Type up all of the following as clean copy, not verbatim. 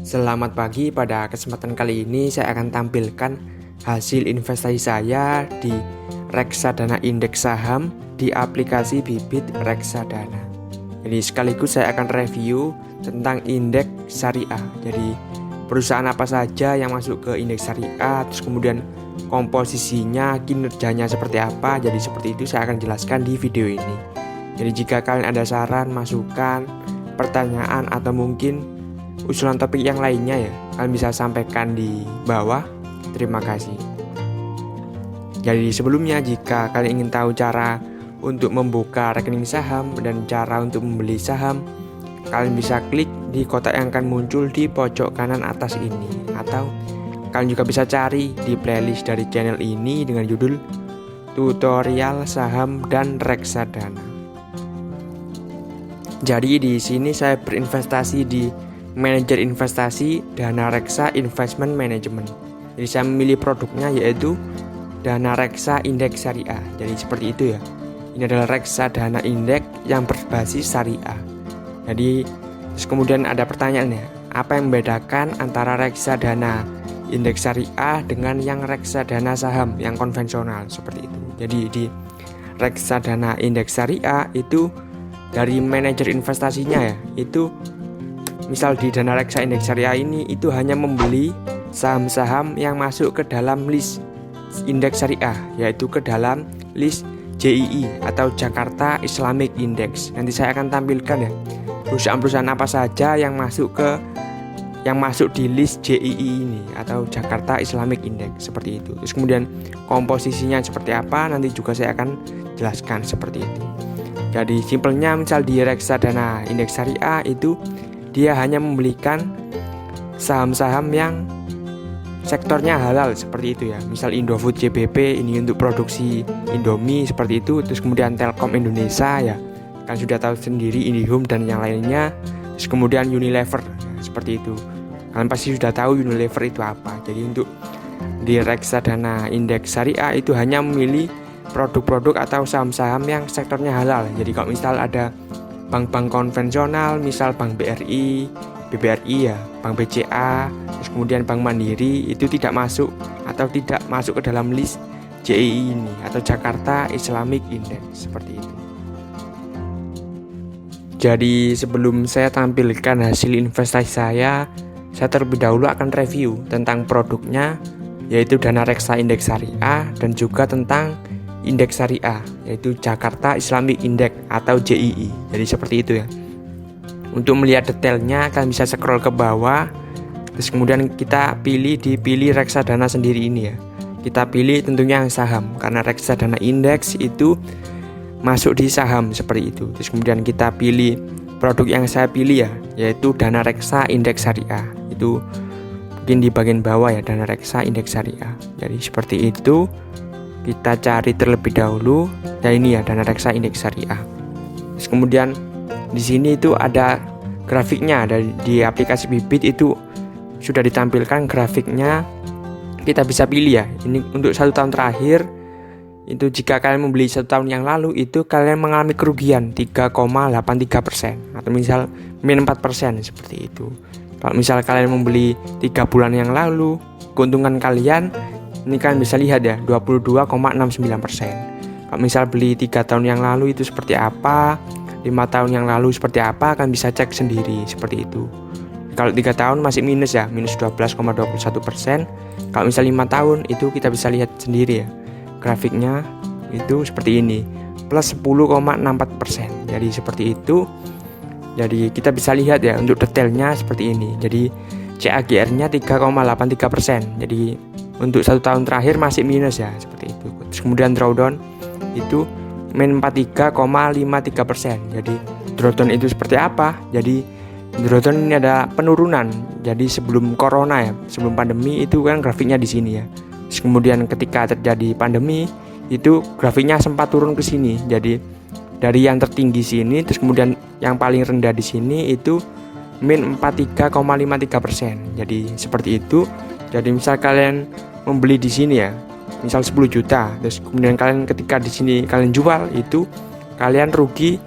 Selamat pagi, pada kesempatan kali ini saya akan tampilkan hasil investasi saya di reksadana indeks saham di aplikasi Bibit Reksadana. Jadi sekaligus saya akan review tentang indeks syariah. Jadi perusahaan apa saja yang masuk ke indeks syariah, terus kemudian komposisinya, kinerjanya seperti apa. Jadi seperti itu saya akan jelaskan di video ini. Jadi jika kalian ada saran, masukan, pertanyaan atau mungkin usulan topik yang lainnya ya, kalian bisa sampaikan di bawah. Terima kasih. Jadi sebelumnya, jika kalian ingin tahu cara untuk membuka rekening saham dan cara untuk membeli saham, kalian bisa klik di kotak yang akan muncul di pojok kanan atas ini, atau kalian juga bisa cari di playlist dari channel ini dengan judul tutorial saham dan reksadana. Jadi di sini saya berinvestasi di manajer investasi Dana Reksa Investment Management. Jadi saya memilih produknya yaitu Dana Reksa Indeks Syariah. Jadi seperti itu ya. Ini adalah reksadana indeks yang berbasis syariah. Jadi terus kemudian ada pertanyaannya, apa yang membedakan antara reksadana indeks syariah dengan yang reksadana saham yang konvensional seperti itu. Jadi di reksadana indeks syariah itu dari manajer investasinya ya, itu misal di Dana Reksa Indeks Syariah ini itu hanya membeli saham-saham yang masuk ke dalam list indeks syariah, yaitu ke dalam list JII atau Jakarta Islamic Index. Nanti saya akan tampilkan ya perusahaan-perusahaan apa saja yang masuk di list JII ini atau Jakarta Islamic Index seperti itu. Terus kemudian komposisinya seperti apa nanti juga saya akan jelaskan seperti itu. Jadi simpelnya misal di reksadana indeks syariah itu dia hanya membelikan saham-saham yang sektornya halal seperti itu ya. Misal Indofood JBP ini untuk produksi Indomie seperti itu. Terus kemudian Telkom Indonesia ya, kan sudah tahu sendiri, Indihome dan yang lainnya. Terus kemudian Unilever seperti itu. Kalian pasti sudah tahu Unilever itu apa. Jadi untuk di reksadana indeks syariah itu hanya memilih produk-produk atau saham-saham yang sektornya halal. Jadi kalau misal ada bank-bank konvensional, misal Bank BRI, BBRI ya, Bank BCA, terus kemudian Bank Mandiri, itu tidak masuk atau tidak masuk ke dalam list JII ini atau Jakarta Islamic Index seperti itu. Jadi sebelum saya tampilkan hasil investasi saya terlebih dahulu akan review tentang produknya, yaitu Dana Reksa Indeks Syariah, dan juga tentang indeks syariah yaitu Jakarta Islamic Index atau JII. Jadi seperti itu ya. Untuk melihat detailnya kalian bisa scroll ke bawah. Terus kemudian kita dipilih reksadana sendiri ini ya. Kita pilih tentunya yang saham karena reksadana indeks itu masuk di saham seperti itu. Terus kemudian kita pilih produk yang saya pilih ya, yaitu Dana Reksa Indeks Syariah. Itu mungkin di bagian bawah ya, Dana Reksa Indeks Syariah. Jadi seperti itu. Kita cari terlebih dahulu. Nah ini ya, Dana Reksa Indeks Syariah. Terus kemudian di sini itu ada grafiknya, di aplikasi Bibit itu sudah ditampilkan grafiknya. Kita bisa pilih ya. Ini untuk 1 tahun terakhir. Itu jika kalian membeli 1 tahun yang lalu itu kalian mengalami kerugian 3,83% atau misal min 4% seperti itu. Kalau misal kalian membeli 3 bulan yang lalu, keuntungan kalian ini kalian bisa lihat ya, 22,69%. Kalau misal beli 3 tahun yang lalu itu seperti apa, 5 tahun yang lalu seperti apa, kalian bisa cek sendiri seperti itu. Kalau 3 tahun masih minus ya, minus 12,21%. Kalau misal 5 tahun itu kita bisa lihat sendiri ya, grafiknya itu seperti ini, plus 10,64%. Jadi seperti itu. Jadi kita bisa lihat ya untuk detailnya seperti ini. Jadi CAGR-nya 3,83%. Jadi untuk 1 tahun terakhir masih minus ya seperti itu. Terus kemudian drawdown itu min 43,53%. Jadi drawdown itu seperti apa? Jadi drawdown ini ada penurunan. Jadi sebelum corona ya, sebelum pandemi itu kan grafiknya di sini ya. Terus kemudian ketika terjadi pandemi itu grafiknya sempat turun ke sini. Jadi dari yang tertinggi sini, terus kemudian yang paling rendah di sini itu min 43,53%. Jadi seperti itu. Jadi misal kalian membeli di sini ya, misal 10 juta, terus kemudian kalian ketika di sini kalian jual itu kalian rugi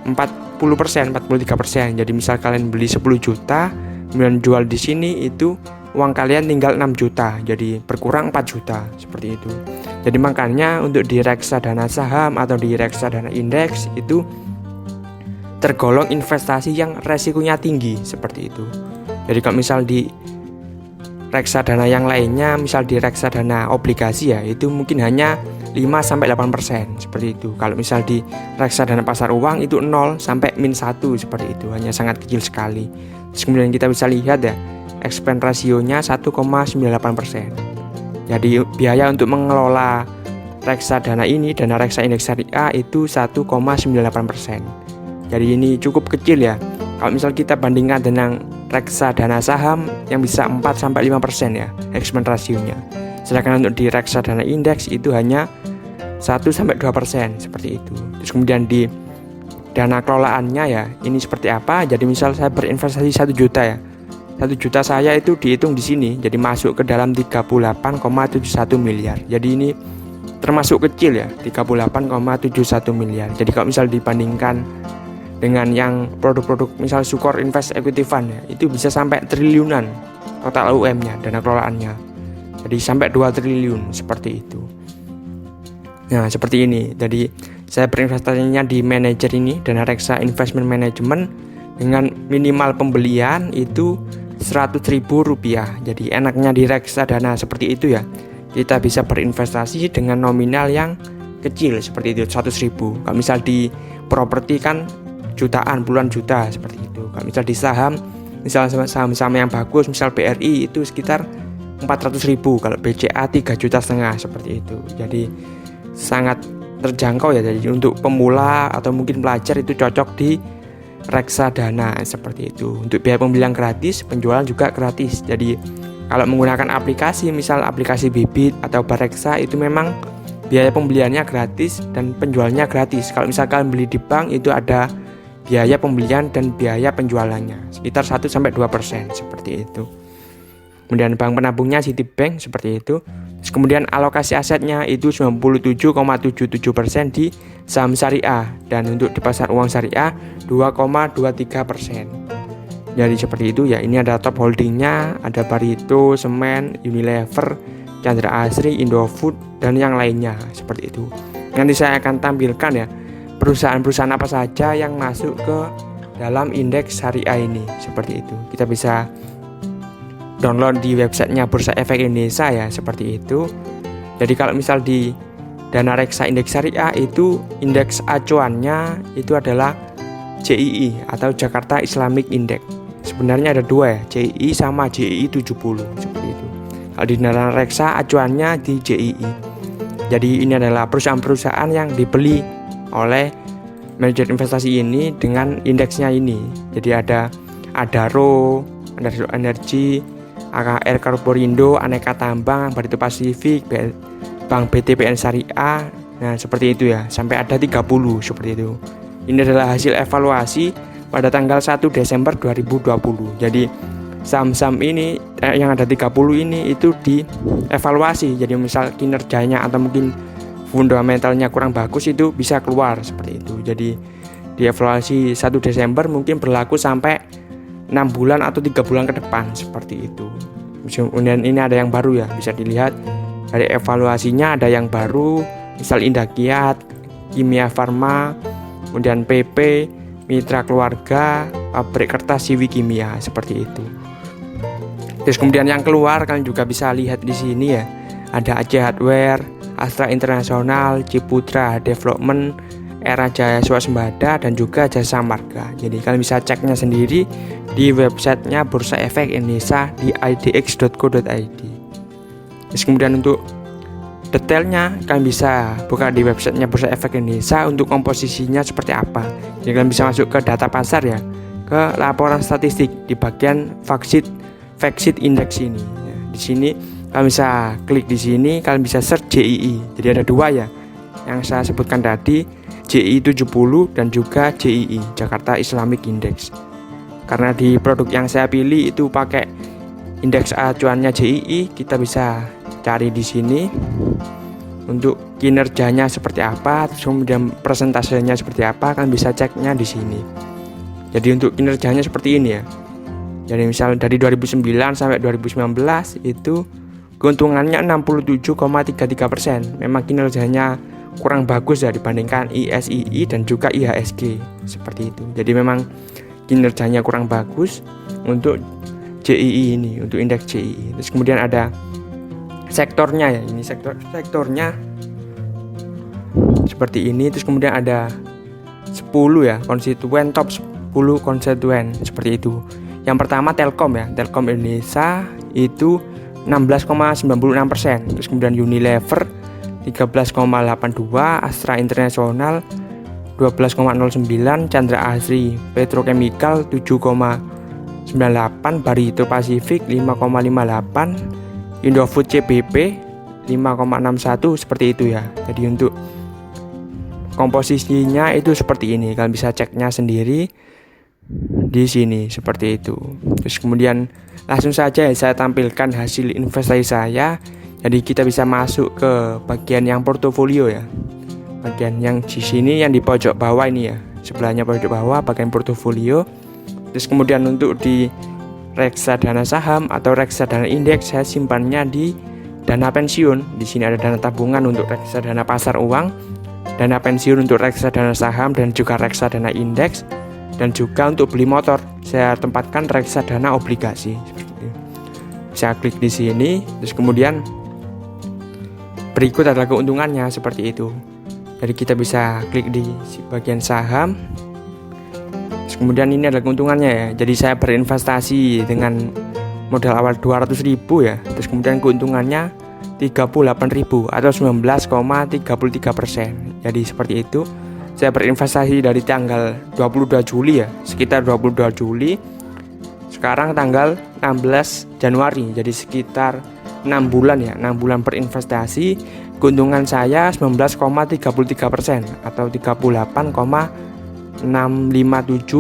40%, 43%. Jadi misal kalian beli 10 juta, kemudian jual di sini, itu uang kalian tinggal 6 juta, jadi berkurang 4 juta seperti itu. Jadi makanya untuk di reksadana saham atau di reksadana indeks itu tergolong investasi yang resikonya tinggi seperti itu. Jadi kalau misal di reksadana yang lainnya, misal di reksadana obligasi ya, itu mungkin hanya 5-8% seperti itu. Kalau misal di reksadana pasar uang itu 0 sampai -1 seperti itu, hanya sangat kecil sekali. Terus kemudian kita bisa lihat ya, expense rasionya 1,98%. Jadi biaya untuk mengelola reksadana ini, dana reksa indeks syariah itu 1,98%. Jadi ini cukup kecil ya. Kalau misal kita bandingkan dengan reksadana saham yang bisa 4-5% ya expense rasionya. Sedangkan untuk di reksadana indeks itu hanya 1-2% seperti itu. Terus kemudian di dana kelolaannya ya, ini seperti apa? Jadi misal saya berinvestasi 1 juta ya. 1 juta saya itu dihitung di sini, jadi masuk ke dalam 38,71 miliar. Jadi ini termasuk kecil ya, 38,71 miliar. Jadi kalau misal dibandingkan dengan yang produk-produk misal Sukor Invest Equity Fund ya, itu bisa sampai triliunan total AUM-nya, dana kelolaannya. Jadi sampai 2 triliun seperti itu. Nah, seperti ini. Jadi saya berinvestasinya di manajer ini, dana reksa investment management, dengan minimal pembelian itu Rp100.000. Jadi enaknya di reksadana seperti itu ya, kita bisa berinvestasi dengan nominal yang kecil seperti itu, 100.000. Kalau misal di properti kan jutaan, puluhan juta seperti itu. Kalau misal di saham, misal saham-saham yang bagus, misal BRI itu sekitar 400.000, kalau BCA 3,5 juta seperti itu. Jadi sangat terjangkau ya. Jadi untuk pemula atau mungkin pelajar itu cocok di reksadana seperti itu. Untuk biaya pembelian gratis, penjualan juga gratis. Jadi kalau menggunakan aplikasi, misal aplikasi Bibit atau Bareksa, itu memang biaya pembeliannya gratis dan penjualannya gratis. Kalau misalkan beli di bank itu ada biaya pembelian dan biaya penjualannya sekitar 1-2% seperti itu. Kemudian bank penabungnya Citibank seperti itu. Terus kemudian alokasi asetnya itu 97,77% di saham syariah, dan untuk di pasar uang syariah 2,23%. Jadi seperti itu ya. Ini ada top holdingnya, ada Barito, Semen, Unilever, Chandra Asri, Indofood, dan yang lainnya seperti itu. Nanti saya akan tampilkan ya perusahaan-perusahaan apa saja yang masuk ke dalam indeks syariah ini seperti itu. Kita bisa download di websitenya Bursa Efek Indonesia ya, seperti itu. Jadi kalau misal di dana reksa indeks syariah itu indeks acuannya itu adalah JII atau Jakarta Islamic Index. Sebenarnya ada dua ya, JII sama JII 70 seperti itu. Kalau di dana reksa acuannya di JII. Jadi ini adalah perusahaan-perusahaan yang dibeli oleh manajer investasi ini dengan indeksnya ini. Jadi ada Adaro, Adaro Energi, AKR Corporindo, Aneka Tambang, Barito Pasifik, Bank BTPN Syariah. Nah seperti itu ya, sampai ada 30 seperti itu. Ini adalah hasil evaluasi pada tanggal 1 Desember 2020. Jadi saham-saham ini yang ada 30 ini itu dievaluasi. Jadi misal kinerjanya atau mungkin fundamentalnya kurang bagus, itu bisa keluar seperti itu. Jadi dievaluasi 1 Desember mungkin berlaku sampai 6 bulan atau 3 bulan ke depan seperti itu. Kemudian ini ada yang baru ya, bisa dilihat dari evaluasinya ada yang baru, misal Indakiat, Kimia Farma, kemudian PP, Mitra Keluarga, Pabrik Kertas Siwi Kimia seperti itu. Terus kemudian yang keluar kalian juga bisa lihat di sini ya. Ada Aceh Hardware, Astra Internasional, Ciputra Development, Era Jaya Swasembada, dan juga Jasa Marga. Jadi kalian bisa ceknya sendiri di websitenya Bursa Efek Indonesia di idx.co.id. Terus kemudian untuk detailnya kalian bisa buka di websitenya Bursa Efek Indonesia untuk komposisinya seperti apa. Jadi kalian bisa masuk ke data pasar ya, ke laporan statistik di bagian Factsheet Index ini. Di sini kalian bisa klik di sini, kalian bisa search JII. Jadi ada dua ya, yang saya sebutkan tadi, JII 70 dan juga JII Jakarta Islamic Index. Karena di produk yang saya pilih itu pakai indeks acuannya JII, kita bisa cari di sini untuk kinerjanya seperti apa, kemudian persentasenya seperti apa, kan bisa ceknya di sini. Jadi untuk kinerjanya seperti ini ya. Jadi misal dari 2009 sampai 2019 itu keuntungannya 67,33%. Memang kinerjanya kurang bagus ya dibandingkan ISII dan juga IHSG seperti itu. Jadi memang kinerjanya kurang bagus untuk JII ini, untuk indeks JII. Terus kemudian ada sektornya ya, ini sektornya seperti ini. Terus kemudian ada 10 ya konstituen, top 10 konstituen seperti itu. Yang pertama Telkom ya, Telkom Indonesia itu 16,96%. Terus kemudian Unilever 13,82%, Astra International 12,09%, Chandra Asri Petrochemical 7,98%, Barito Pacific 5,58%, Indofood CBP 5,61%, seperti itu ya. Jadi untuk komposisinya itu seperti ini, kalian bisa ceknya sendiri di sini seperti itu. Terus kemudian langsung saja ya saya tampilkan hasil investasi saya. Jadi kita bisa masuk ke bagian yang portofolio ya. Bagian yang di sini yang di pojok bawah ini ya. Sebelahnya pojok bawah bagian portofolio. Terus kemudian untuk di reksadana saham atau reksadana indeks saya simpannya di dana pensiun. Di sini ada dana tabungan untuk reksadana pasar uang, dana pensiun untuk reksadana saham dan juga reksadana indeks, dan juga untuk beli motor saya tempatkan reksadana obligasi seperti itu. Bisa klik di sini. Terus kemudian berikut adalah keuntungannya seperti itu. Jadi kita bisa klik di bagian saham. Terus kemudian ini adalah keuntungannya ya. Jadi saya berinvestasi dengan modal awal 200.000 ya. Terus kemudian keuntungannya 38.000 atau 19,33%. Jadi seperti itu. Saya berinvestasi dari tanggal 22 Juli ya, sekitar 22 Juli. Sekarang tanggal 16 Januari. Jadi sekitar 6 bulan ya, 6 bulan berinvestasi. Keuntungan saya 19,33% atau 38,657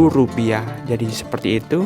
rupiah. Jadi seperti itu.